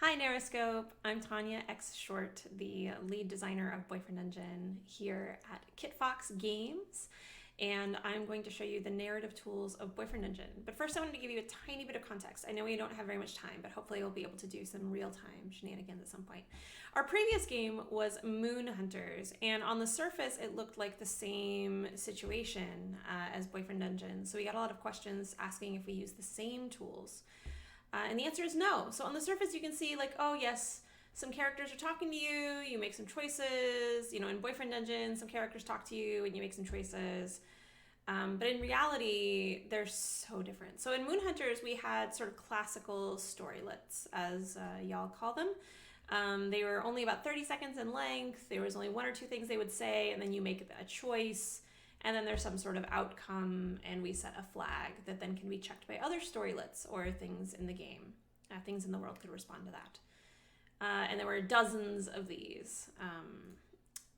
Hi NarraScope, I'm Tanya X Short, the lead designer of Boyfriend Engine here at KitFox Games, and I'm going to show you the narrative tools of Boyfriend Engine. But first I wanted to give you a tiny bit of context. I know we don't have very much time, but hopefully we'll be able to do some real-time shenanigans at some point. Our previous game was Moon Hunters, and on the surface it looked like the same situation as Boyfriend Engine, so we got a lot of questions asking if we use the same tools. And the answer is no. So on the surface, you can see like, oh yes, some characters are talking to you, you make some choices. You know, in Boyfriend Engine, some characters talk to you and you make some choices. But in reality, they're so different. So in Moon Hunters, we had sort of classical storylets, as y'all call them. They were only about 30 seconds in length. There was only one or two things they would say, and then you make a choice. And then there's some sort of outcome, and we set a flag that then can be checked by other storylets or things in the game. Things in the world could respond to that. And there were dozens of these.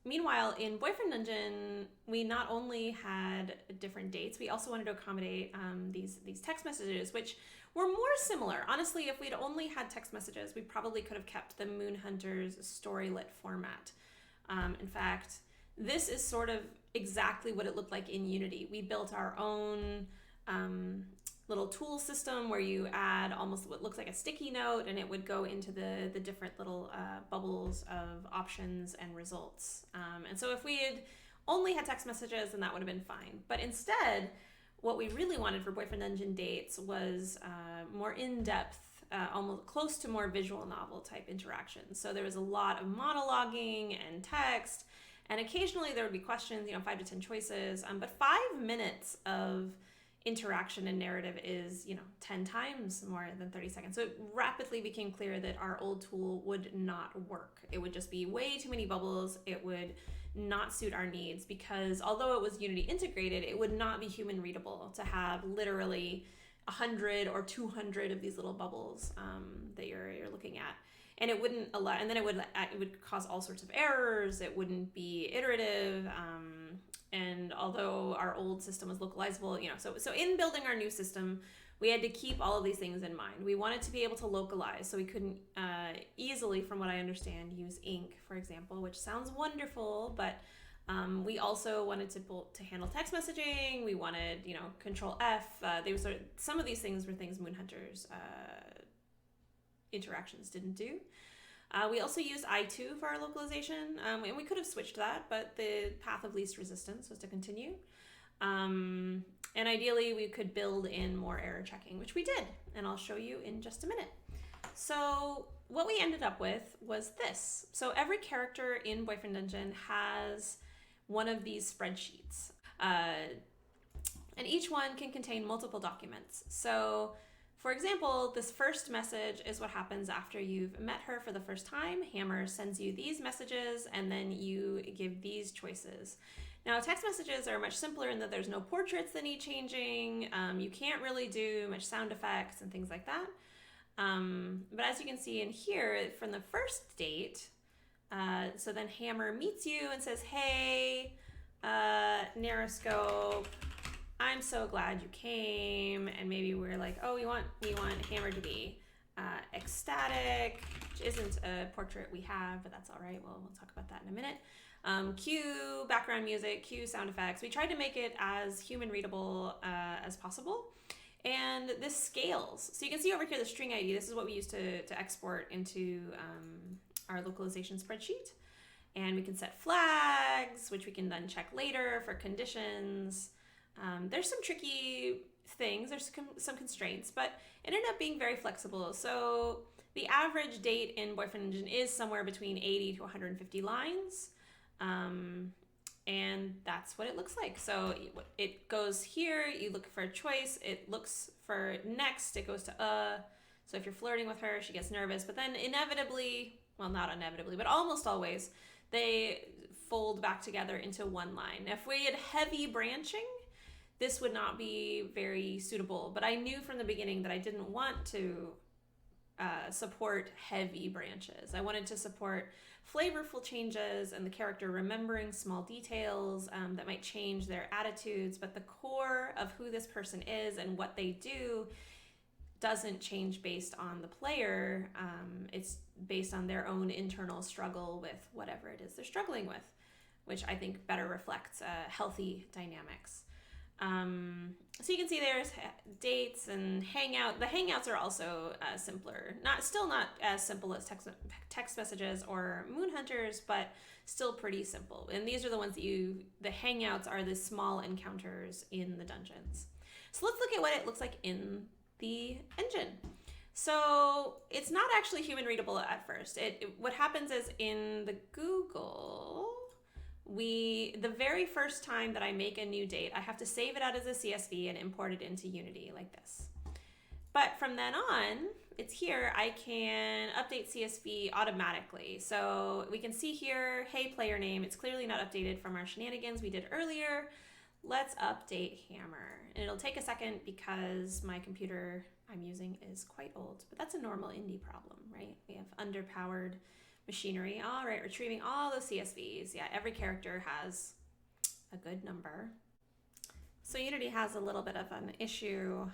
Meanwhile, in Boyfriend Engine, we not only had different dates, we also wanted to accommodate these text messages, which were more similar. Honestly, if we'd only had text messages, we probably could have kept the Moon Hunters storylet format. In fact, this is sort of exactly what it looked like in Unity. We built our own little tool system where you add almost what looks like a sticky note, and it would go into the different little bubbles of options and results. And so if we had only had text messages, then that would have been fine. But instead, what we really wanted for Boyfriend Engine dates was more in-depth, almost close to more visual novel type interactions. So there was a lot of monologuing and text, and occasionally there would be questions, 5 to 10 choices, but 5 minutes of interaction and narrative is, 10 times more than 30 seconds. So it rapidly became clear that our old tool would not work. It would just be way too many bubbles. It would not suit our needs because although it was Unity integrated, it would not be human readable to have literally 100 or 200 of these little bubbles that you're looking at. And it wouldn't allow, and then it would cause all sorts of errors. It wouldn't be iterative. And although our old system was localizable, so in building our new system, we had to keep all of these things in mind. We wanted to be able to localize, so we couldn't easily, from what I understand, use ink, for example, which sounds wonderful, but we also wanted to handle text messaging. We wanted, Control F. Some of these things were things Moon Hunters interactions didn't do. We also used I2 for our localization, and we could have switched that, but the path of least resistance was to continue. And ideally, we could build in more error checking, which we did, and I'll show you in just a minute. So what we ended up with was this. So every character in Boyfriend Engine has one of these spreadsheets, and each one can contain multiple documents. So for example, this first message is what happens after you've met her for the first time. Hammer sends you these messages, and then you give these choices. Now, text messages are much simpler in that there's no portraits that need changing. You can't really do much sound effects and things like that. But as you can see in here, from the first date, so then Hammer meets you and says, hey, NarraScope, I'm so glad you came. And maybe we're like, oh, we want Hammer to be ecstatic, which isn't a portrait we have, but that's all right. We'll talk about that in a minute. Cue background music, cue sound effects. We tried to make it as human readable as possible. And this scales. So you can see over here the string ID. This is what we use to export into our localization spreadsheet. And we can set flags, which we can then check later for conditions. There's some tricky things, there's some constraints, but it ended up being very flexible. So the average date in Boyfriend Engine is somewhere between 80 to 150 lines. And that's what it looks like. So it goes here, you look for a choice, it looks for next, it goes to So if you're flirting with her, she gets nervous, but then inevitably, well, not inevitably, but almost always, they fold back together into one line. If we had heavy branching, this would not be very suitable, but I knew from the beginning that I didn't want to support heavy branches. I wanted to support flavorful changes and the character remembering small details that might change their attitudes, but the core of who this person is and what they do doesn't change based on the player. It's based on their own internal struggle with whatever it is they're struggling with, which I think better reflects healthy dynamics. So you can see there's dates and Hangout. The Hangouts are also simpler. Still not as simple as text messages or Moon Hunters, but still pretty simple. And these are the ones that the Hangouts are the small encounters in the dungeons. So let's look at what it looks like in the engine. So it's not actually human readable at first. What happens is in the Google, the very first time that I make a new date, I have to save it out as a CSV and import it into Unity like this. But from then on, it's here, I can update CSV automatically. So we can see here, hey, player name. It's clearly not updated from our shenanigans we did earlier. Let's update Hammer. And it'll take a second because my computer I'm using is quite old, but that's a normal indie problem, right? We have underpowered machinery. All right, retrieving all the CSVs. Yeah, every character has a good number. So Unity has a little bit of an issue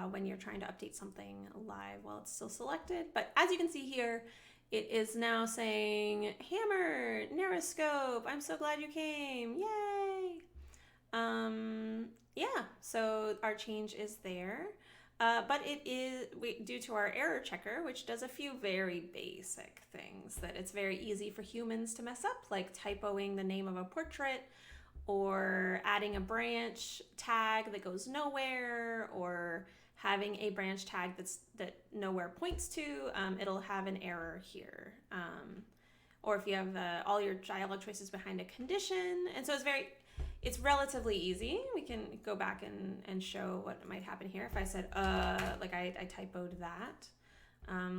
when you're trying to update something live while it's still selected. But as you can see here, it is now saying, Hammer, NarraScope, I'm so glad you came, yay! Yeah, so our change is there. But it is due to our error checker, which does a few very basic things that it's very easy for humans to mess up, like typoing the name of a portrait, or adding a branch tag that goes nowhere, or having a branch tag that nowhere points to. It'll have an error here. Or if you have all your dialog choices behind a condition. And so it's relatively easy. We can go back and show what might happen here. If I said, like I typoed that,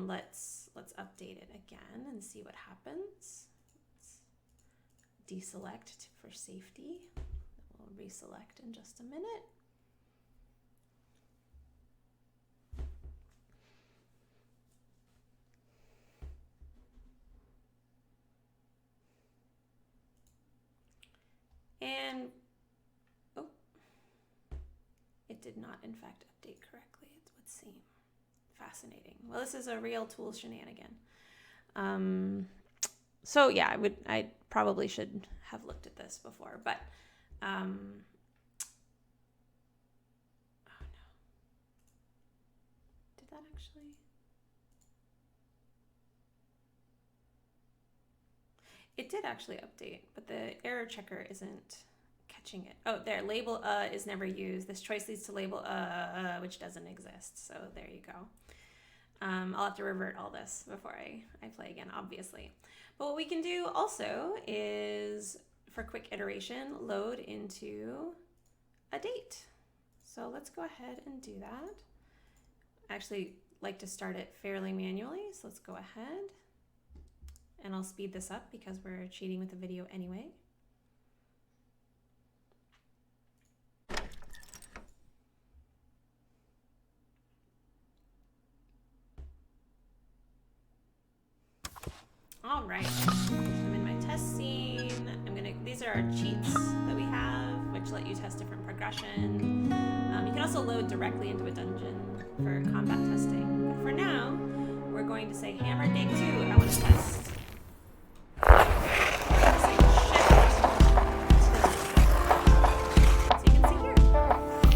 let's update it again and see what happens. Let's deselect for safety. We'll reselect in just a minute. And, it did not, in fact, update correctly, it would seem. Fascinating. Well, this is a real tool shenanigan. So yeah, I probably should have looked at this before, but, oh no. Did that actually? It did actually update, but the error checker isn't catching it. Oh, there, label is never used. This choice leads to label which doesn't exist. So there you go. I'll have to revert all this before I play again, obviously. But what we can do also is, for quick iteration, load into a date. So let's go ahead and do that. I actually like to start it fairly manually, so let's go ahead. And I'll speed this up because we're cheating with the video anyway. All right, I'm in my test scene. These are our cheats that we have, which let you test different progression. You can also load directly into a dungeon for combat testing. But for now, we're going to say Hammer Day 2, I want to test.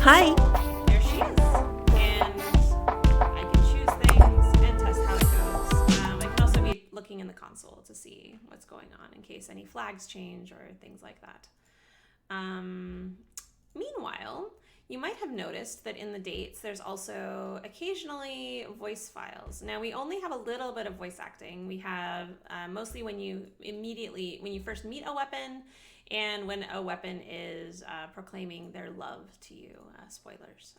Hi. There she is. And I can choose things and test how it goes. I can also be looking in the console to see what's going on in case any flags change or things like that. Meanwhile, you might have noticed that in the dates, there's also occasionally voice files. Now, we only have a little bit of voice acting. We have mostly when you first meet a weapon, and when a weapon is proclaiming their love to you, spoilers.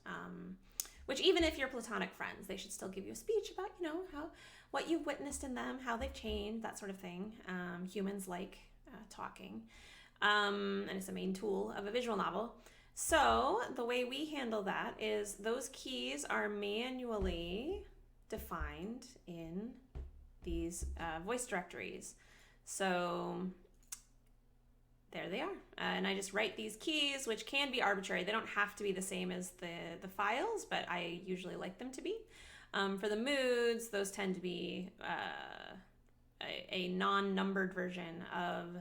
Which even if you're platonic friends, they should still give you a speech about, what you've witnessed in them, how they've changed, that sort of thing. Humans like talking, and it's a main tool of a visual novel. So the way we handle that is those keys are manually defined in these voice directories. So there they are. And I just write these keys, which can be arbitrary. They don't have to be the same as the files, but I usually like them to be. For the moods, those tend to be a non-numbered version of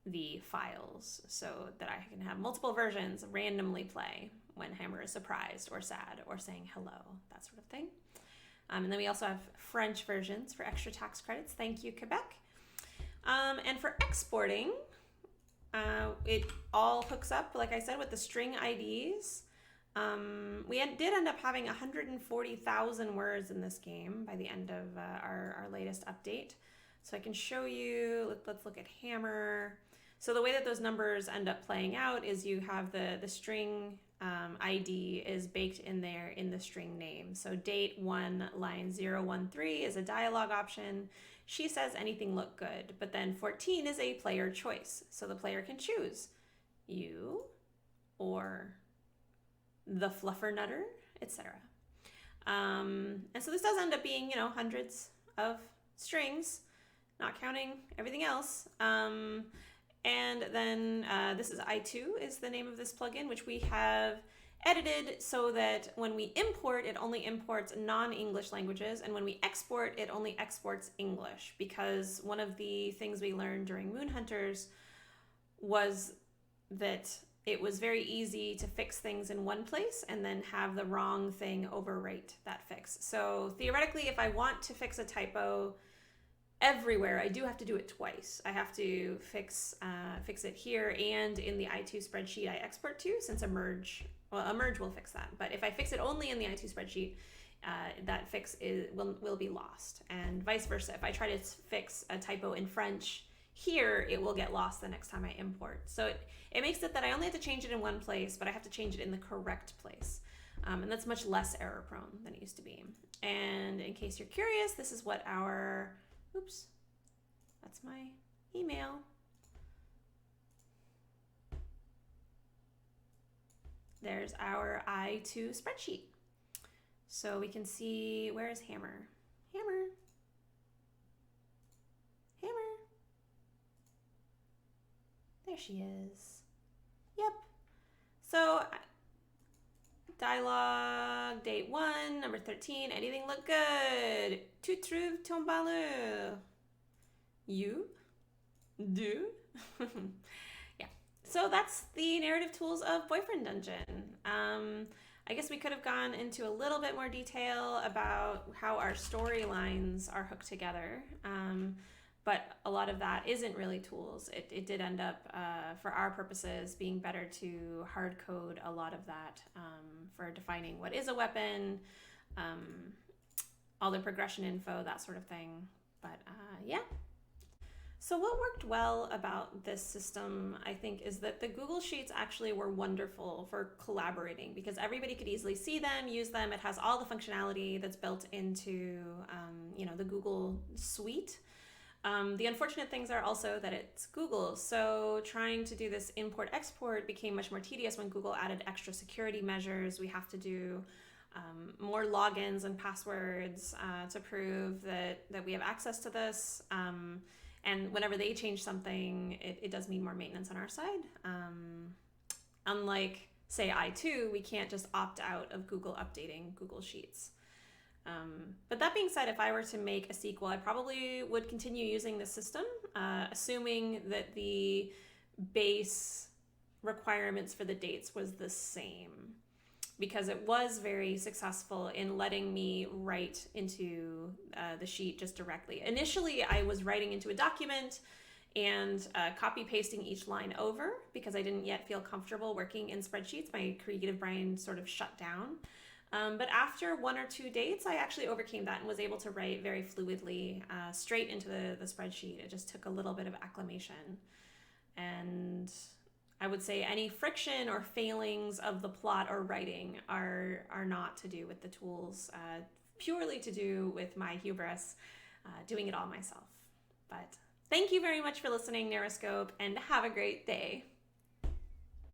the files so that I can have multiple versions randomly play when Hammer is surprised or sad or saying hello, that sort of thing. And then we also have French versions for extra tax credits. Thank you, Quebec. And for exporting, it all hooks up, like I said, with the string IDs. We did end up having 140,000 words in this game by the end of our latest update. So I can show you, let's look at Hammer. So the way that those numbers end up playing out is you have the string ID is baked in there in the string name. So date 1 line 013 is a dialogue option. She says anything look good, but then 14 is a player choice. So the player can choose you or the fluffernutter, etc. And so this does end up being, hundreds of strings, not counting everything else. And then this is I2 is the name of this plugin, which we have edited so that when we import, it only imports non-English languages, and when we export, it only exports English, because one of the things we learned during Moon Hunters was that it was very easy to fix things in one place and then have the wrong thing overwrite that fix. So theoretically, if I want to fix a typo everywhere, I do have to do it twice. I have to fix it here and in the I2 spreadsheet I export to, since a merge will fix that. But if I fix it only in the I2 spreadsheet, that fix will be lost, and vice versa. If I try to fix a typo in French here, it will get lost the next time I import. So it makes it that I only have to change it in one place, but I have to change it in the correct place. And that's much less error prone than it used to be. And in case you're curious, this is what our, oops, that's my email. There's our I2 spreadsheet. So we can see, where is Hammer? Hammer. Hammer. There she is. Yep. So dialogue, date 1, number 13, anything look good? Tu trouves ton malheur? You do? Yeah. So that's the narrative tools of Boyfriend Dungeon. I guess we could have gone into a little bit more detail about how our storylines are hooked together. But a lot of that isn't really tools. It did end up, for our purposes, being better to hard code a lot of that for defining what is a weapon, all the progression info, that sort of thing. But yeah. So what worked well about this system, I think, is that the Google Sheets actually were wonderful for collaborating, because everybody could easily see them, use them. It has all the functionality that's built into the Google Suite. The unfortunate things are also that it's Google, so trying to do this import-export became much more tedious when Google added extra security measures. We have to do more logins and passwords to prove that we have access to this. And whenever they change something, it does mean more maintenance on our side. Unlike, say, I2, we can't just opt out of Google updating Google Sheets. But that being said, if I were to make a sequel, I probably would continue using the system, assuming that the base requirements for the dates was the same, because it was very successful in letting me write into the sheet just directly. Initially, I was writing into a document and copy pasting each line over because I didn't yet feel comfortable working in spreadsheets. My creative brain sort of shut down. But after 1 or 2 dates, I actually overcame that and was able to write very fluidly straight into the spreadsheet. It just took a little bit of acclimation. And I would say any friction or failings of the plot or writing are not to do with the tools, purely to do with my hubris, doing it all myself. But thank you very much for listening, NarraScope, and have a great day.